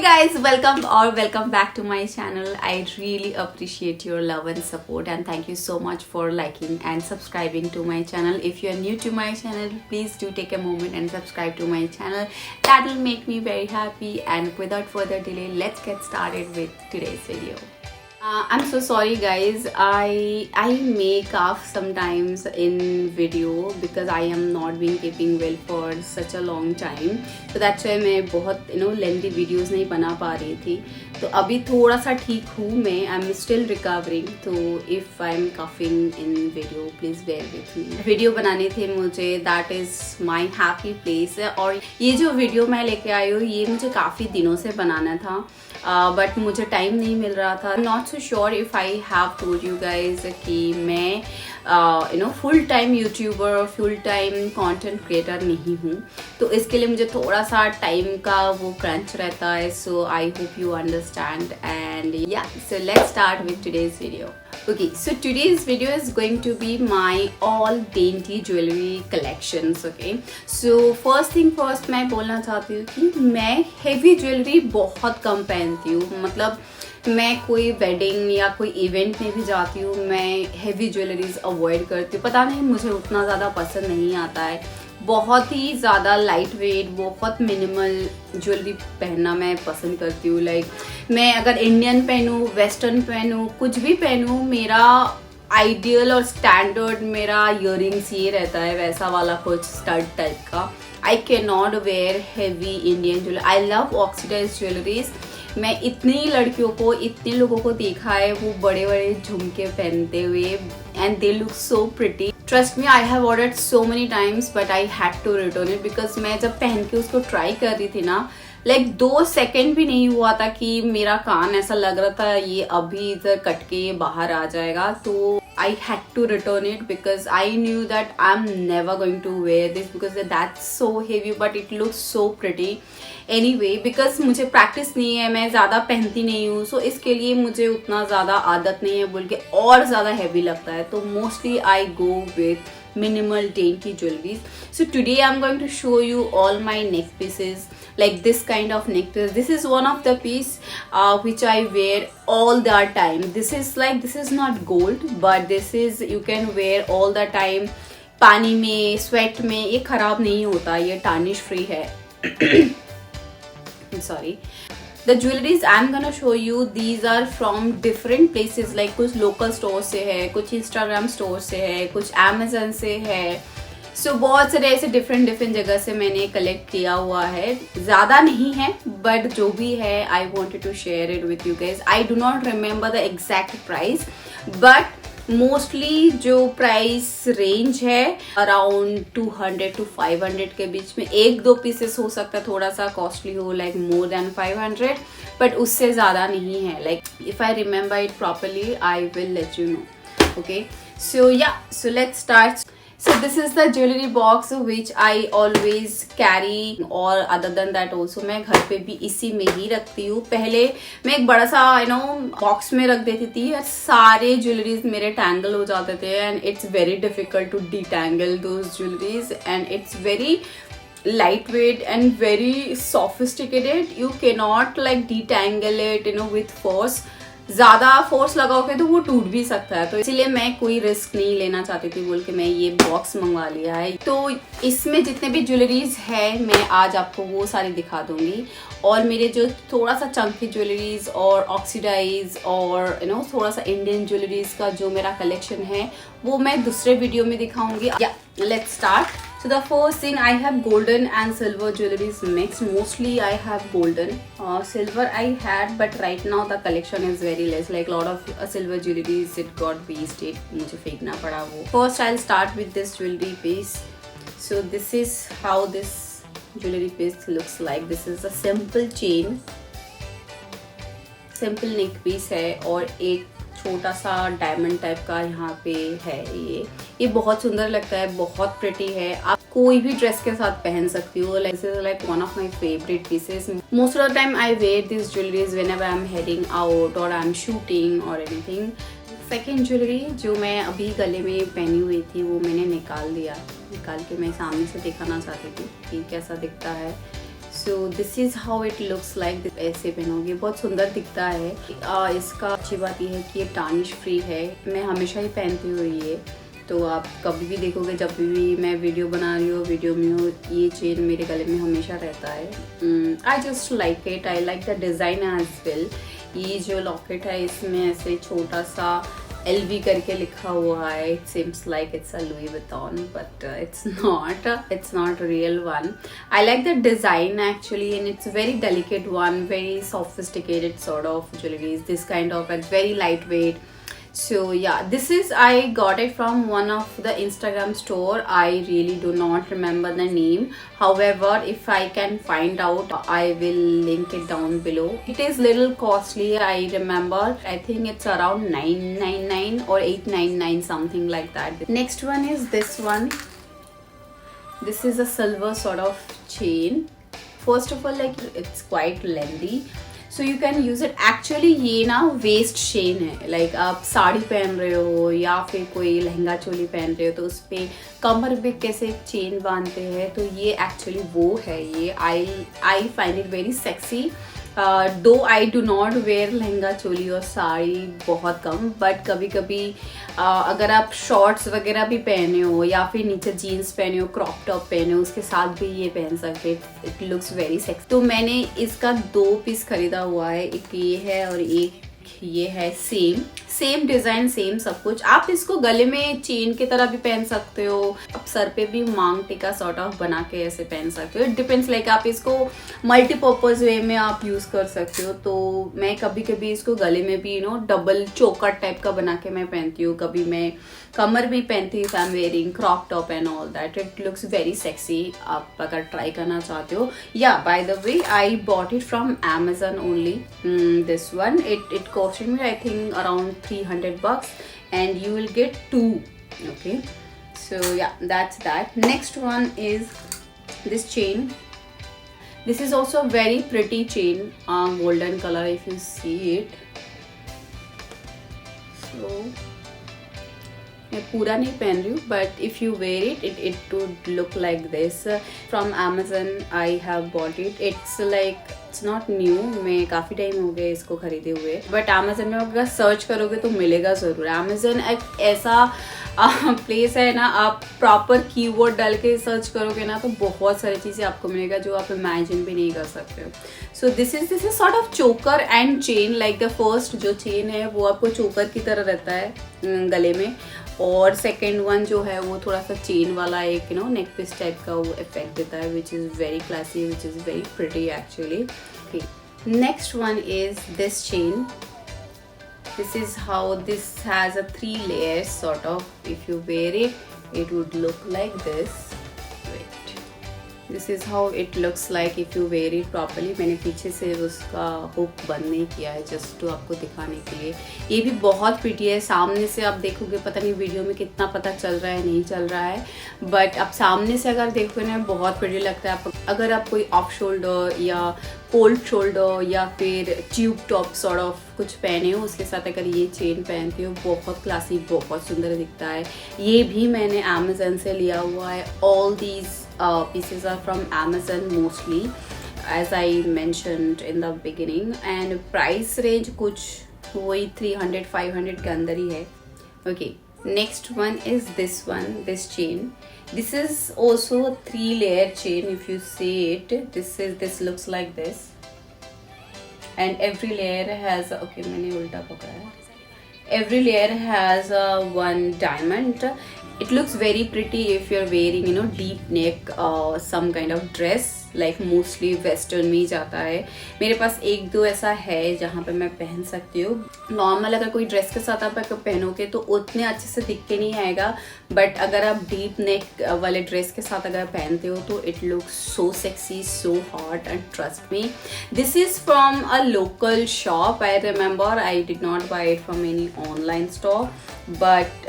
guys, welcome back to my channel. I really appreciate your love and support, and thank you so much for liking and subscribing to my channel. If you are new to my channel, please do take a moment and subscribe to my channel. That will make me very happy, and without further delay, let's get started with today's video. I'm so sorry guys, I may cough sometimes in video because I am not been keeping well for such a long time. So that's why मैं बहुत lengthy videos नहीं बना पा रही थी. तो अभी थोड़ा सा ठीक हूँ मैं. I'm still recovering. तो if I'm coughing in video, please bear with me. Video बनाने थे मुझे, that is my happy place. और ये जो वीडियो मैं लेके आई हूँ ये मुझे काफ़ी दिनों से बनाना था. बट मुझे टाइम नहीं मिल रहा था. Not so sure if I have told you guys कि मैं full time YouTuber, full time content creator नहीं हूँ. तो इसके लिए मुझे थोड़ा सा टाइम का वो क्रंच रहता है. So I hope you understand and yeah so let's start with today's video. Okay, so today's video is going to be my all dainty jewelry collections. Okay, so first thing first मैं बोलना चाहती हूँ कि मैं heavy jewelry बहुत कम पहनती हूँ. मतलब मैं कोई वेडिंग या कोई इवेंट में भी जाती हूँ मैं हेवी ज्वेलरीज अवॉइड करती हूँ. पता नहीं मुझे उतना ज़्यादा पसंद नहीं आता है. बहुत ही ज़्यादा लाइट वेट, बहुत मिनिमल ज्वेलरी पहनना मैं पसंद करती हूँ. लाइक मैं अगर इंडियन पहनूँ, वेस्टर्न पहनूँ, कुछ भी पहनूँ, मेरा आइडियल और स्टैंडर्ड मेरा इयररिंग्स ये रहता है वैसा वाला कुछ स्टड टाइप का. I can not wear heavy Indian jewellery. I love oxidise jewelleries. मैं इतनी लड़कियों को, इतने लोगों को देखा है वो बड़े बड़े झुमके पहनते हुए and they look so pretty. Trust me, I have ordered so many times but I had to return it because मैं जब पहन के उसको ट्राई कर रही थी ना, लाइक 2 सेकेंड भी नहीं हुआ था कि मेरा कान ऐसा लग रहा था ये अभी इधर कट के बाहर आ जाएगा. तो I had to return it because I knew that I'm never going to wear this because that's so heavy but it looks so pretty. Anyway, because मुझे प्रैक्टिस नहीं है, मैं ज़्यादा पहनती नहीं हूँ, सो इसके लिए मुझे उतना ज़्यादा आदत नहीं है बोल के और ज़्यादा हैवी लगता है. तो mostly I go with minimal dainty jewelries. So today I'm going to show you all my neck pieces, like this kind of neck piece. This is one of the piece which I wear all the time. This is not gold but this is you can wear all the time. पानी में, sweat में ये खराब नहीं होता, ये tarnish free है. I'm sorry. The jewelries I'm gonna show you, these are from different places. Like कुछ local store से है, कुछ Instagram store से है, कुछ Amazon से है. So बहुत सारे ऐसे different जगह से मैंने collect किया हुआ है. ज़्यादा नहीं है but जो भी है I wanted to share it with you guys. I do not remember the exact price but mostly जो प्राइस रेंज है अराउंड 200 to 500 के बीच में. 1-2 पीसेस हो सकता है थोड़ा सा कॉस्टली हो, लाइक मोर देन 500 बट उससे ज़्यादा नहीं है. Like if I remember it properly I will let you know. Okay, so yeah so let's start. So this is the jewelry box which I always carry, और other than that also मैं घर पे भी इसी में ही रखती हूँ. पहले मैं एक बड़ा सा बॉक्स में रख देती थी और सारे ज्वेलरीज मेरे टैंगल हो जाते थे and it's very difficult to detangle those jewelries and it's very lightweight and very sophisticated. You cannot like detangle it with force. ज़्यादा फोर्स लगाओगे तो वो टूट भी सकता है. तो इसलिए मैं कोई रिस्क नहीं लेना चाहती थी बोल के मैं ये बॉक्स मंगवा लिया है. तो इसमें जितने भी ज्वेलरीज है मैं आज आपको वो सारी दिखा दूंगी. और मेरे जो थोड़ा सा चंकी ज्वेलरीज और ऑक्सीडाइज और थोड़ा सा इंडियन ज्वेलरीज का जो मेरा कलेक्शन है वो मैं दूसरे वीडियो में दिखाऊंगी. या let's start. So the first thing, I have golden and silver jewelries mixed. Mostly I have golden. Silver I had but right now the collection is very less. Like lot of silver jewelries it got wasted. मुझे फेंकना पड़ा वो. First I'll start with this jewelry piece. So this is how this jewelry piece looks like. This is a simple chain. Simple neck piece है और एक छोटा सा diamond type का यहाँ पे है. ये बहुत सुंदर लगता है, बहुत प्रिटी है. आप कोई भी ड्रेस के साथ पहन सकती हो. Like this is like one of my favourite pieces. Most of the time I wear this jewelleries whenever I am heading out और आई एम शूटिंग और एनीथिंग. सेकेंड ज्वेलरी जो मैं अभी गले में पहनी हुई थी वो मैंने निकाल दिया. निकाल के मैं सामने से दिखाना चाहती थी कि कैसा दिखता है. So this is how it looks like. ऐसे पहनोगे बहुत सुंदर दिखता है। इसका अच्छी बात यह है कि ये टार्निश फ्री है। मैं हमेशा ही पहनती हूँ ये, तो आप कभी भी देखोगे जब भी मैं वीडियो बना रही हूँ, वीडियो में हो, ये चेन मेरे गले में हमेशा रहता है। I just like it, I like the design as well. ये जो लॉकेट है इसमें ऐसे छोटा सा LV करके लिखा हुआ है। It seems like it's a Louis Vuitton but it's not a real one. I like the design actually, and it's very delicate one, very sophisticated sort of jewelry. This kind of, it's very lightweight. So yeah, this is, I got it from one of the Instagram store. I really do not remember the name. However, if I can find out, I will link it down below. It is little costly. I remember, I think it's around 999 or 899, something like that. Next one is this one. This is a silver sort of chain. First of all, like, it's quite lengthy, so you can use it. Actually ये ना waste chain है। Like आप साड़ी पहन रहे हो या फिर कोई लहंगा चोली पहन रहे हो तो उस पर कमर पे कैसे चेन बांधते हैं, तो ये एक्चुअली वो है। ये I find it very sexy. Though I do not wear lehenga choli और साड़ी बहुत कम, बट कभी कभी अगर आप शॉर्ट्स वगैरह भी पहने हो या फिर नीचे जीन्स पहने हो, क्रॉप टॉप पहने हो, उसके साथ भी ये पहन सकते। It looks very sexy. तो मैंने इसका 2 पीस खरीदा हुआ है, एक ये है और एक ये है। सेम डिजाइन, सेम सब कुछ। आप इसको गले में चेन की तरह भी पहन सकते हो, आप सर पे भी मांग टिका सॉर्ट ऑफ बना के ऐसे पहन सकते हो। इट डिपेंड्स, लाइक आप इसको मल्टीपर्पज वे में आप यूज कर सकते हो। तो मैं कभी कभी इसको गले में भी डबल चोकर टाइप का बना के मैं पहनती हूँ। कभी मैं कमर भी पहनती हूँ, I am wearing crop top and all that. It looks very sexy. आप अगर ट्राई करना चाहते हो, या by the way I bought it from Amazon only, this one. It costed me I think around $300 and you will get 2. Okay, so yeah, that's that. Next one is this chain. This is also a very pretty chain, golden color if you see it. So मैं पूरा नहीं पहन रही हूँ, but if you wear it would look like this. From Amazon I have bought it. It's like, it's not new, मैं काफ़ी time हो गया इसको खरीदे हुए, बट Amazon में अगर सर्च करोगे तो मिलेगा ज़रूर। Amazon एक ऐसा प्लेस है ना, आप प्रॉपर कीवर्ड डाल के सर्च करोगे ना तो बहुत सारी चीज़ें आपको मिलेगा जो आप इमेजिन भी नहीं कर सकते हो। So this is sort of choker and chain. Like the first जो चेन है वो आपको चोकर की तरह रहता है गले में, और सेकेंड वन जो है वो थोड़ा सा चेन वाला एक नेक पीस टाइप का वो इफेक्ट देता है, which is very classy, which is very pretty actually. Next one is this chain. This is how this has a 3 layers sort of. If you wear it, it would look like this. Wait. This is how it looks like if you wear it properly. मैंने पीछे से उसका hook बंद नहीं किया है, just to आपको दिखाने के लिए। ये भी बहुत प्रिटी है। सामने से आप देखोगे, पता नहीं वीडियो में कितना पता चल रहा है नहीं चल रहा है, बट आप सामने से अगर देखोगे ना बहुत प्रिटी लगता है। अगर आप कोई ऑफ शोल्डर या कोल्ड शोल्डर या फिर ट्यूब टॉप सॉर्ट ऑफ कुछ पहने हो, उसके साथ अगर ये चेन पहनती हो, बहुत क्लासी, बहुत सुंदर दिखता है। ये भी मैंने Amazon से लिया हुआ है। All these pieces are from Amazon mostly, as I mentioned in the beginning, and price range कुछ वही 300-500 के अंदर ही है। Okay, next one is this one, this chain. This is also a 3-layer chain. If you see it, this looks like this, and every layer has okay, मैंने उल्टा पकड़ा है। Every layer has one diamond. It looks very pretty if you're wearing deep neck some kind of dress, like mostly western में ही जाता है। मेरे पास 1-2 ऐसा है जहाँ पे मैं पहन सकती हूँ। नॉर्मल अगर कोई ड्रेस के साथ आप पहनोगे तो उतने अच्छे से दिख के नहीं आएगा, बट अगर आप डीप नेक वाले ड्रेस के साथ अगर पहनते हो तो it looks so sexy, so hot, and trust me, this is from a local shop. I remember I did not buy it from any online store, but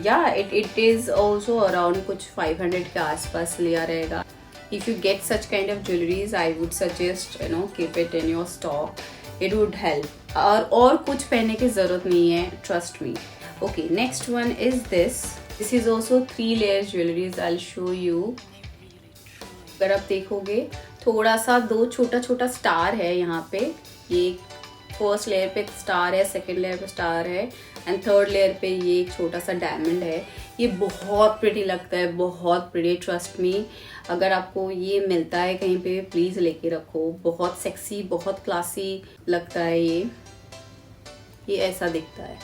या इट इज़ ऑल्सो अराउंड कुछ 500 के आसपास लिया रहेगा। If you get such kind of jewelries, I would suggest keep it in your stock. It would help. और कुछ पहनने की ज़रूरत नहीं है, trust me. Okay, next one is this. This is also 3 layer jewelries. I'll show you. अगर आप देखोगे थोड़ा सा दो छोटा छोटा स्टार है यहाँ पे। ये फर्स्ट लेयर पे स्टार है, सेकंड लेयर पे स्टार है एंड थर्ड लेयर पे ये एक छोटा सा डायमंड है। ये बहुत प्रिटी लगता है, बहुत प्रिटी, ट्रस्ट मी। अगर आपको ये मिलता है कहीं पे प्लीज लेके रखो, बहुत सेक्सी, बहुत क्लासी लगता है ये ऐसा दिखता है।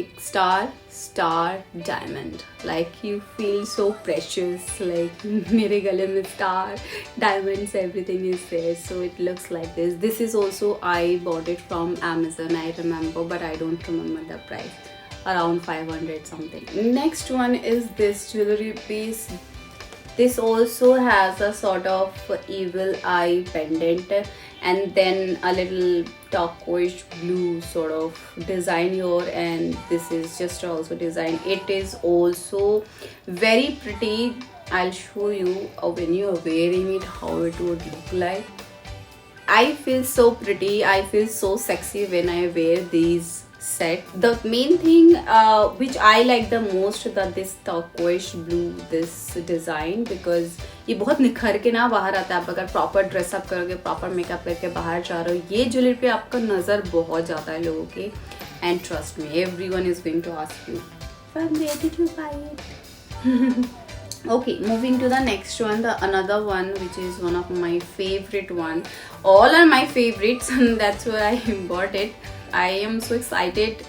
एक star star diamond, like you feel so precious, like मेरे गले में star diamonds everything is there, so it looks like this is also I bought it from Amazon, I remember, but I don't remember the price, around 500 something. Next one is this jewelry piece. This also has a sort of evil eye pendant and then a little turquoise blue sort of design here, and this is just also design. It is also very pretty. I'll show you when you are wearing it how it would look like. I feel so pretty, I feel so sexy when I wear these set. The main thing which I like the most that this turquoise blue, this design, because ये बहुत निखर के ना बाहर आता है। आप अगर प्रॉपर ड्रेसअप करोगे, प्रॉपर मेकअप करके बाहर जा रहे हो, ये ज्वेलरी पे आपका नज़र बहुत जाता है लोगों के। And trust me, everyone is going to ask you from where did you buy it. Okay, moving to the next one, the another one which is one of my favorite one. All are my favorites and that's why I bought it. I am so excited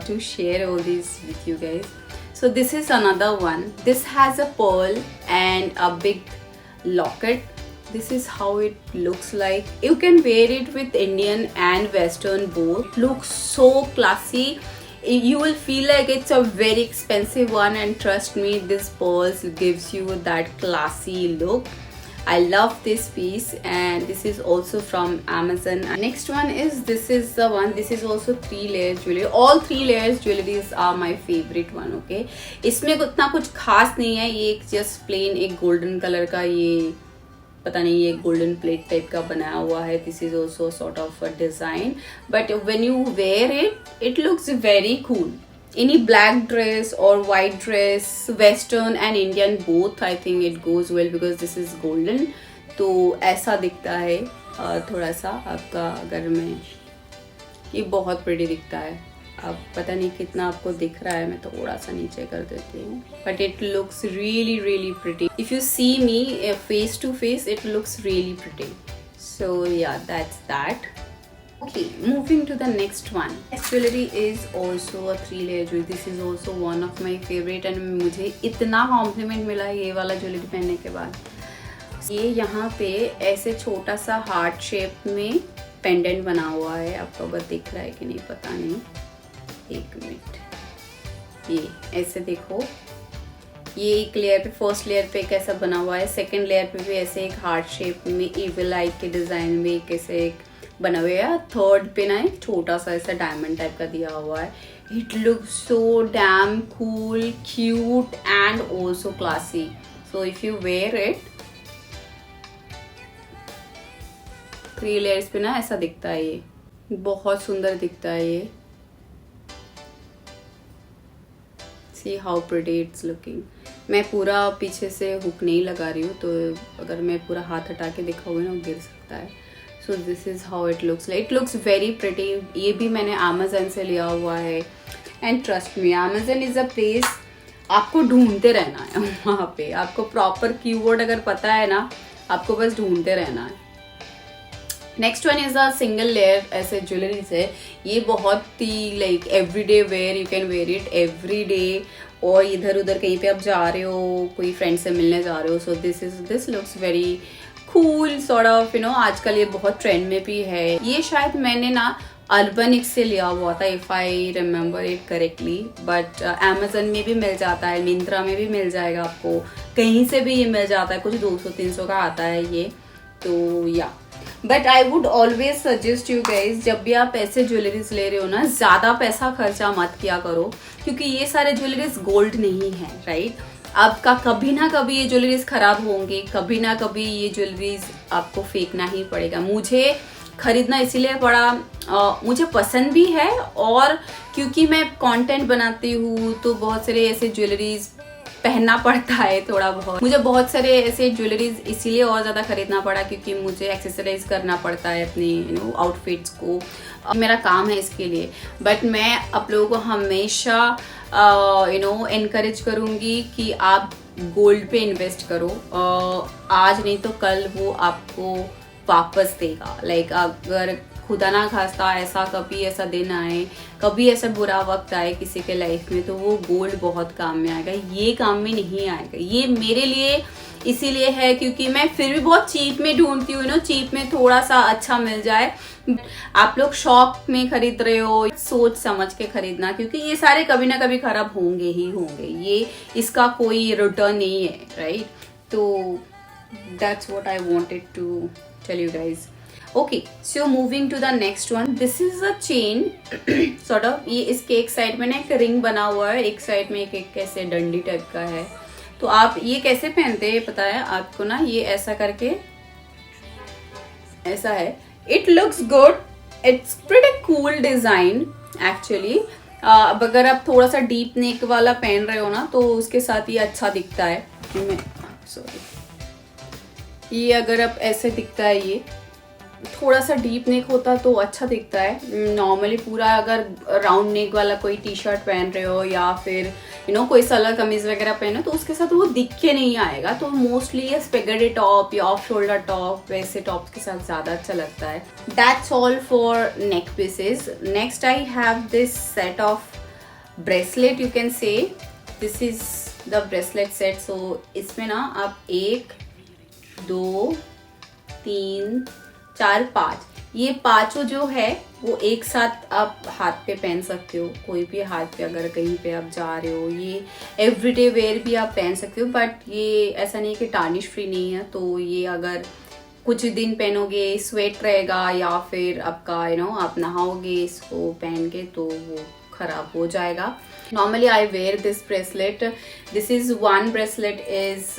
to share all these with you guys. So this is another one. This has a pearl and a big locket. This is how it looks like. You can wear it with Indian and Western both. It looks so classy. You will feel like it's a very expensive one, and trust me, this pearls gives you that classy look. I love this piece and this is also from Amazon. Next one is, this is the one, this is also 3 layer jewelry. All 3 layers jewelries are my favorite one. Okay, इसमें उतना कुछ खास नहीं है। ये एक just plain एक golden colour का, ये पता नहीं ये गोल्डन प्लेट टाइप का बनाया हुआ है। This is also sort of a design, but when you wear it it looks very cool. Any black dress और white dress, western and Indian both, I think it goes well because this is golden. तो ऐसा दिखता है थोड़ा सा आपका, अगर मैं, ये बहुत प्रिटी दिखता है। अब पता नहीं कितना आपको दिख रहा है, मैं थोड़ा सा नीचे कर देती हूँ, but it looks really really pretty. If you see me face to face, it looks really pretty. So yeah that's that. Okay, moving to the next one. Next jewelry is also a 3 layer jewelry. This is also one of my favorite and मुझे इतना compliment मिला ये वाला jewellery पहनने के बाद। ये यहाँ पे ऐसे छोटा सा हार्ट शेप में पेंडेंट बना हुआ है। आपको अगर दिख रहा है कि नहीं पता नहीं, एक मिनट, ये ऐसे देखो, ये एक लेयर पे, फर्स्ट लेयर पे एक ऐसा बना हुआ है, सेकंड लेयर पे भी ऐसे एक हार्ट शेप में इविल आई के डिजाइन में एक ऐसे एक बना हुआ है, थर्ड पे ना एक छोटा सा ऐसा डायमंड टाइप का दिया हुआ है। It looks so damn cool, cute and also classy. So if you wear it, 3 layers पे ना ऐसा दिखता है, ये बहुत सुंदर दिखता है ये। See how pretty it's looking. मैं पूरा पीछे से हुक नहीं लगा रही हूँ, तो अगर मैं पूरा हाथ हटा के दिखाऊंगी ना, गिर सकता है। So this is how it looks like. It looks very pretty. ये भी मैंने अमेजन से लिया हुआ है and trust me, Amazon is a place आपको ढूंढते रहना है। वहाँ पे आपको प्रॉपर कीवर्ड अगर पता है ना, आपको बस ढूंढते रहना है। Next one is a single layer ऐसे ज्वेलरीज है। ये बहुत ही like everyday wear, you can wear it every day, और इधर उधर कहीं पे आप जा रहे हो, कोई फ्रेंड से मिलने जा रहे हो। So this looks very cool sort of, you know, आजकल ये बहुत ट्रेंड में भी है। ये शायद मैंने ना अर्बनिक से लिया हुआ था, if I remember it correctly, but Amazon में भी मिल जाता है, मिंत्रा में भी मिल जाएगा आपको, कहीं से भी ये मिल जाता है। कुछ 200-300 का आता है ये, तो या। But I would always suggest you guys, जब भी आप ऐसे ज्वेलरीज ले रहे हो ना, ज़्यादा पैसा खर्चा मत किया करो, क्योंकि ये सारे ज्वेलरीज गोल्ड नहीं है, राइट। आपका कभी ना कभी ये ज्वेलरीज खराब होंगे, कभी ना कभी ये ज्वेलरीज आपको फेंकना ही पड़ेगा। मुझे खरीदना इसीलिए पड़ा, मुझे पसंद भी है, और क्योंकि मैं कंटेंट बनाती हूँ तो बहुत सारे ऐसे ज्वेलरीज पहनना पड़ता है थोड़ा बहुत। मुझे बहुत सारे ऐसे ज्वेलरीज इसीलिए और ज़्यादा खरीदना पड़ा क्योंकि मुझे एक्सेसराइज करना पड़ता है अपनी आउटफिट्स को, मेरा काम है इसके लिए। बट मैं आप लोगों को हमेशा एनकरेज करूँगी कि आप गोल्ड पे इन्वेस्ट करो। आज नहीं तो कल वो आपको वापस देगा। लाइक अगर खुदा ना खास्ता ऐसा कभी ऐसा दिन आए, कभी ऐसा बुरा वक्त आए किसी के लाइफ में, तो वो गोल्ड बहुत काम में आएगा। ये काम में नहीं आएगा। ये मेरे लिए इसीलिए है क्योंकि मैं फिर भी बहुत चीप में ढूंढती हूँ, चीप में थोड़ा सा अच्छा मिल जाए। आप लोग शौक में खरीद रहे हो, सोच समझ के खरीदना, क्योंकि ये सारे कभी ना कभी खराब होंगे ही होंगे। ये इसका कोई रिटर्न नहीं है, राइट? तो that's what I wanted to tell you guys. Okay, so moving to the next one. This is a chain sort of. ये इसके एक साइड में ना एक रिंग बना हुआ है, एक साइड में एक कैसे डंडी टाइप का है। तो आप ये कैसे पहनते हैं पता है आपको ना? ये ऐसा करके ऐसा है। It looks good, it's pretty cool design actually. अब अगर आप थोड़ा सा डीप नेक वाला पहन रहे हो ना तो उसके साथ ये अच्छा दिखता है। ये अगर आप ऐसे दिखता है, ये थोड़ा सा डीप नेक होता तो अच्छा दिखता है। नॉर्मली पूरा अगर राउंड नेक वाला कोई टी शर्ट पहन रहे हो या फिर कोई सलवार कमीज वगैरह पहनो तो उसके साथ वो दिख के नहीं आएगा। तो मोस्टली ये स्पेगेटी टॉप या ऑफ शोल्डर टॉप, वैसे टॉप्स के साथ ज़्यादा अच्छा लगता है। That's all for neck pieces. Next I have this set of bracelet, you can say this is the bracelet set. So इसमें ना आप 1 2 3 4 5 ये पांचों जो है वो एक साथ आप हाथ पे पहन सकते हो। कोई भी हाथ पे अगर कहीं पे आप जा रहे हो, ये एवरीडे वेयर भी आप पहन सकते हो। बट ये ऐसा नहीं कि टार्निश फ्री नहीं है। तो ये अगर कुछ दिन पहनोगे स्वेट रहेगा या फिर आपका आप नहाओगे इसको पहन के तो वो खराब हो जाएगा। Normally I wear this bracelet. This is one bracelet is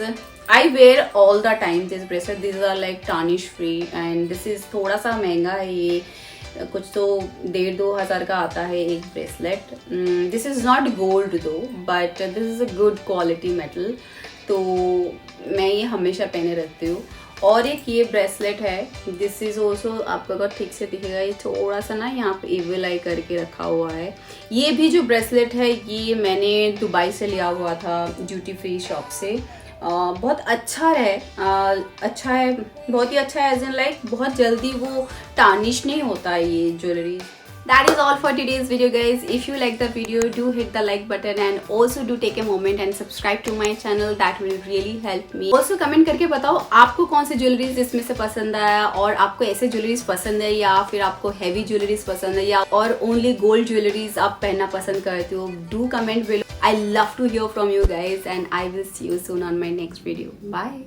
I wear all the time this bracelet. These are like tarnish free and this is थोड़ा सा महंगा है। ये कुछ तो 1,500-2 हज़ार का आता है एक bracelet. This is not gold though but this is a good quality metal. तो मैं ये हमेशा पहने रखती हूँ। और एक ये ब्रेसलेट है, दिस इज ऑल्सो, आपको अगर ठीक से दिखेगा ये थोड़ा सा ना यहाँ पे इविल आई करके रखा हुआ है। ये भी जो ब्रेसलेट है ये मैंने दुबई से लिया हुआ था ड्यूटी फ्री शॉप से। बहुत अच्छा है, अच्छा है, बहुत ही अच्छा है। एज इन लाइक बहुत जल्दी वो टार्निश नहीं होता है ये jewellery. That is all for today's video guys. If you like the video, do hit the like button and also do take a moment and subscribe to my channel. That will really help me. Also comment करके बताओ आपको कौन से jewelleries इसमें से पसंद आया और आपको ऐसे ज्वेलरीज पसंद है या फिर आपको हैवी ज्वेलरीज पसंद है या और ओनली गोल्ड ज्वेलरीज आप पहनना पसंद करते हो। Do comment below. I love to hear from you guys and I will see you soon on my next video. Bye.